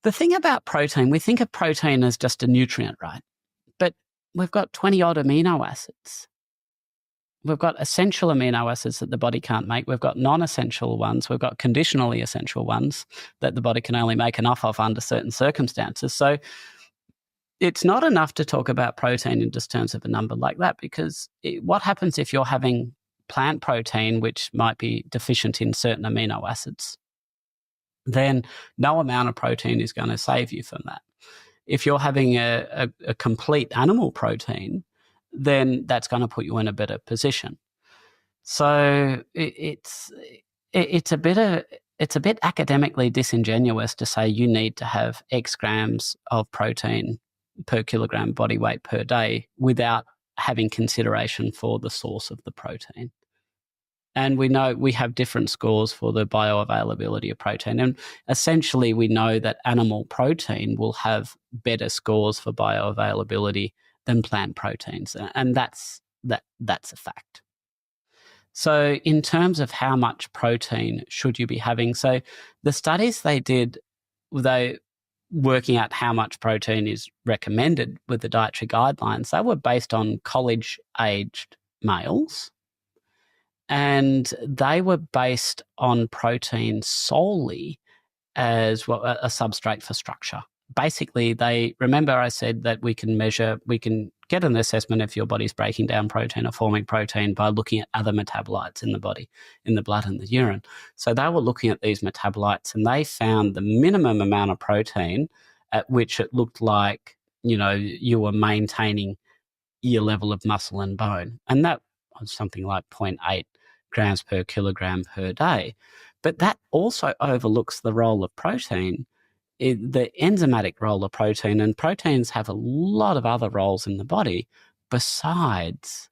The thing about protein, we think of protein as just a nutrient, right? But we've got 20-odd amino acids. We've got essential amino acids that the body can't make. We've got non-essential ones. We've got conditionally essential ones that the body can only make enough of under certain circumstances. So it's not enough to talk about protein in just terms of a number like that, because what happens if you're having plant protein, which might be deficient in certain amino acids? Then no amount of protein is going to save you from that. If you're having a complete animal protein, then that's going to put you in a better position. So it's a bit academically disingenuous to say you need to have X grams of protein per kilogram body weight per day without having consideration for the source of the protein. And we know we have different scores for the bioavailability of protein. And essentially, we know that animal protein will have better scores for bioavailability than plant proteins. And that's a fact. So in terms of how much protein should you be having, so the studies they did, they working out how much protein is recommended with the dietary guidelines, they were based on college-aged males. And they were based on protein solely as a substrate for structure. Basically, remember I said that we can get an assessment if your body's breaking down protein or forming protein by looking at other metabolites in the body, in the blood and the urine. So they were looking at these metabolites and they found the minimum amount of protein at which it looked like, you were maintaining your level of muscle and bone. And that was something like 0.8 grams per kilogram per day. But that also overlooks the role of protein, the enzymatic role of protein. And proteins have a lot of other roles in the body besides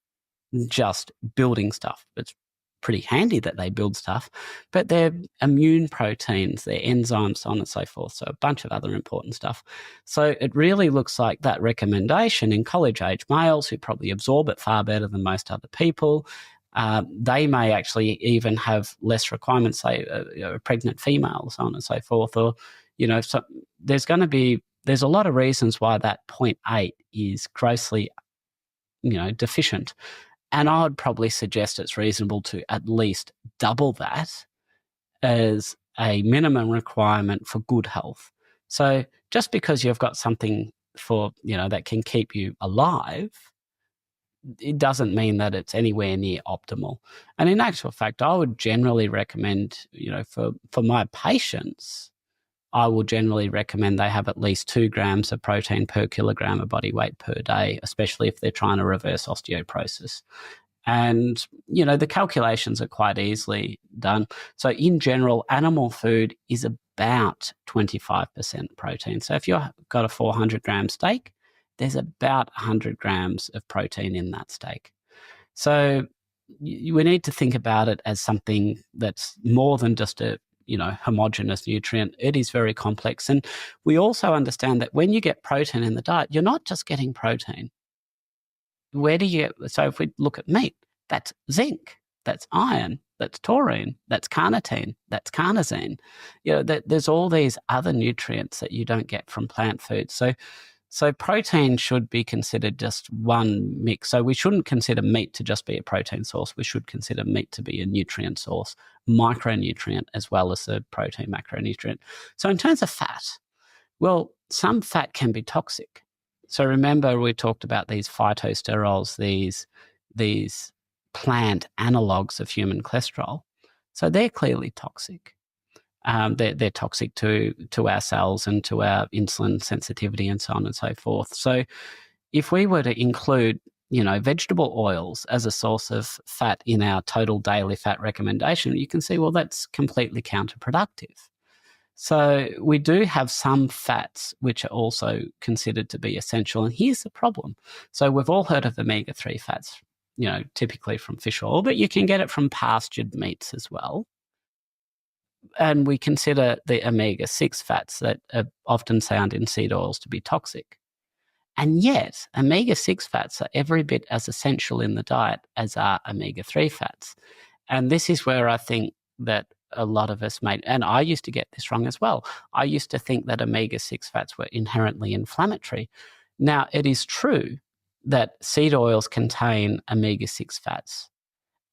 just building stuff. It's pretty handy that they build stuff, but they're immune proteins, they're enzymes, so on and so forth. So a bunch of other important stuff. So it really looks like that recommendation in college-age males who probably absorb it far better than most other people. They may actually even have less requirements, say pregnant females, so on and so forth. Or, so there's a lot of reasons why that 0.8 is grossly, deficient. And I would probably suggest it's reasonable to at least double that as a minimum requirement for good health. So just because you've got something for, that can keep you alive, it doesn't mean that it's anywhere near optimal. And in actual fact, I would generally recommend, for my patients, I will generally recommend they have at least 2 grams of protein per kilogram of body weight per day, especially if they're trying to reverse osteoporosis. And, the calculations are quite easily done. So in general, animal food is about 25% protein. So if you've got a 400 gram steak, there's about 100 grams of protein in that steak. So we need to think about it as something that's more than just a homogeneous nutrient. It is very complex. And we also understand that when you get protein in the diet, you're not just getting protein. So if we look at meat, that's zinc, that's iron, that's taurine, that's carnitine, that's carnosine. There's all these other nutrients that you don't get from plant food. So protein should be considered just one mix. So we shouldn't consider meat to just be a protein source. We should consider meat to be a nutrient source, micronutrient, as well as a protein macronutrient. So in terms of fat, well, some fat can be toxic. So remember we talked about these phytosterols, these plant analogues of human cholesterol. So they're clearly toxic. They're toxic to our cells and to our insulin sensitivity and so on and so forth. So if we were to include, vegetable oils as a source of fat in our total daily fat recommendation, you can see, well, that's completely counterproductive. So we do have some fats which are also considered to be essential. And here's the problem. So we've all heard of omega-3 fats, typically from fish oil, but you can get it from pastured meats as well. And we consider the omega-6 fats that are often found in seed oils to be toxic. And yet, omega-6 fats are every bit as essential in the diet as are omega-3 fats. And this is where I think that a lot of us made, and I used to get this wrong as well. I used to think that omega-6 fats were inherently inflammatory. Now, it is true that seed oils contain omega-6 fats,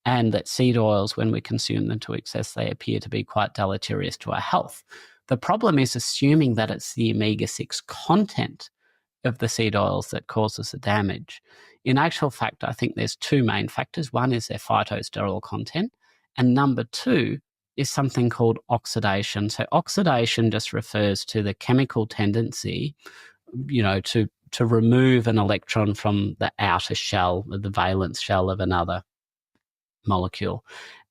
and that seed oils, when we consume them to excess, they appear to be quite deleterious to our health. The problem is assuming that it's the omega-6 content of the seed oils that causes the damage. In actual fact, I think there's two main factors. One is their phytosterol content, and number two is something called oxidation. So oxidation just refers to the chemical tendency, to remove an electron from the outer shell, the valence shell of another molecule.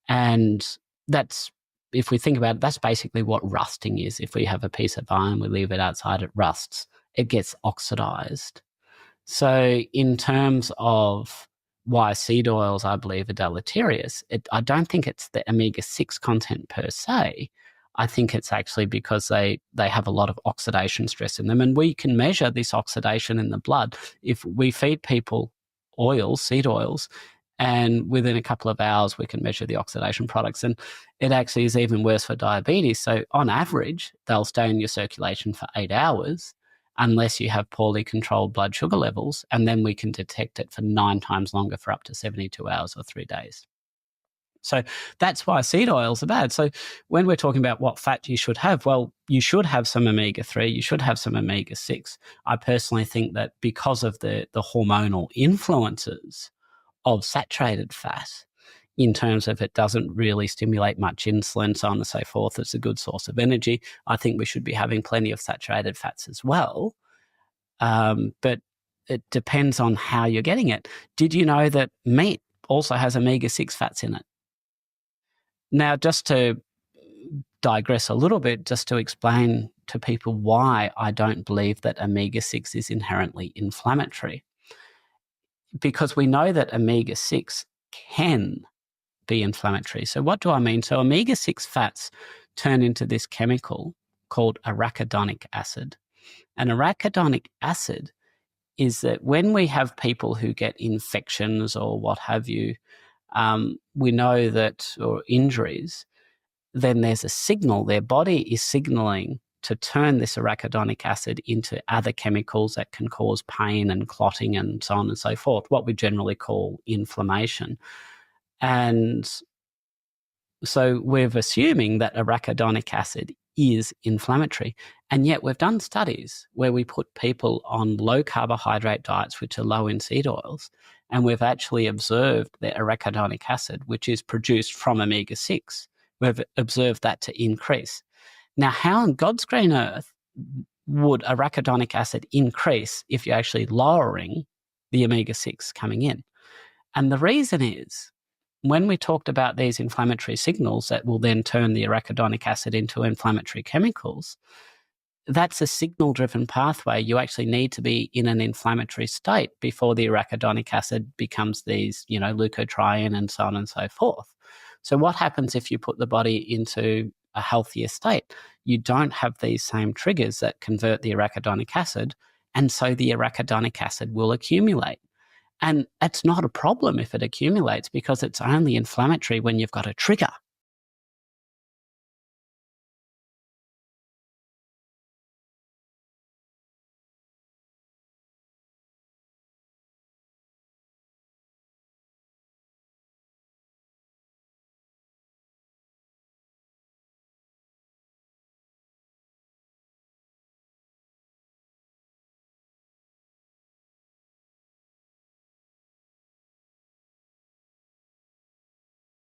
And that's, if we think about it, that's basically what rusting is. If we have a piece of iron, we leave it outside, it rusts, it gets oxidized. So in terms of why seed oils, I believe, are deleterious, I don't think it's the omega-6 content per se. I think it's actually because they have a lot of oxidation stress in them. And we can measure this oxidation in the blood. If we feed people oils, seed oils, and within a couple of hours, we can measure the oxidation products. And it actually is even worse for diabetes. So on average, they'll stay in your circulation for 8 hours unless you have poorly controlled blood sugar levels. And then we can detect it for 9 times longer for up to 72 hours or 3 days. So that's why seed oils are bad. So when we're talking about what fat you should have, well, you should have some omega-3, you should have some omega-6. I personally think that because of the hormonal influences of saturated fat, in terms of it doesn't really stimulate much insulin, so on and so forth, it's a good source of energy. I think we should be having plenty of saturated fats as well. But it depends on how you're getting it. Did you know that meat also has omega-6 fats in it? Now, just to digress a little bit, just to explain to people why I don't believe that omega-6 is inherently inflammatory. Because we know that omega-6 can be inflammatory. So what do I mean? So omega-6 fats turn into this chemical called arachidonic acid. And arachidonic acid is that when we have people who get infections or what have you, we know that, or injuries, then there's a signal. Their body is signaling to turn this arachidonic acid into other chemicals that can cause pain and clotting and so on and so forth, what we generally call inflammation. And so we're assuming that arachidonic acid is inflammatory. And yet we've done studies where we put people on low carbohydrate diets, which are low in seed oils, and we've actually observed that arachidonic acid, which is produced from omega-6, we've observed that to increase. Now, how on God's green earth would arachidonic acid increase if you're actually lowering the omega-6 coming in? And the reason is, when we talked about these inflammatory signals that will then turn the arachidonic acid into inflammatory chemicals, that's a signal-driven pathway. You actually need to be in an inflammatory state before the arachidonic acid becomes these, leukotriene and so on and so forth. So what happens if you put the body into a healthier state? You don't have these same triggers that convert the arachidonic acid, and so the arachidonic acid will accumulate. And it's not a problem if it accumulates, because it's only inflammatory when you've got a trigger.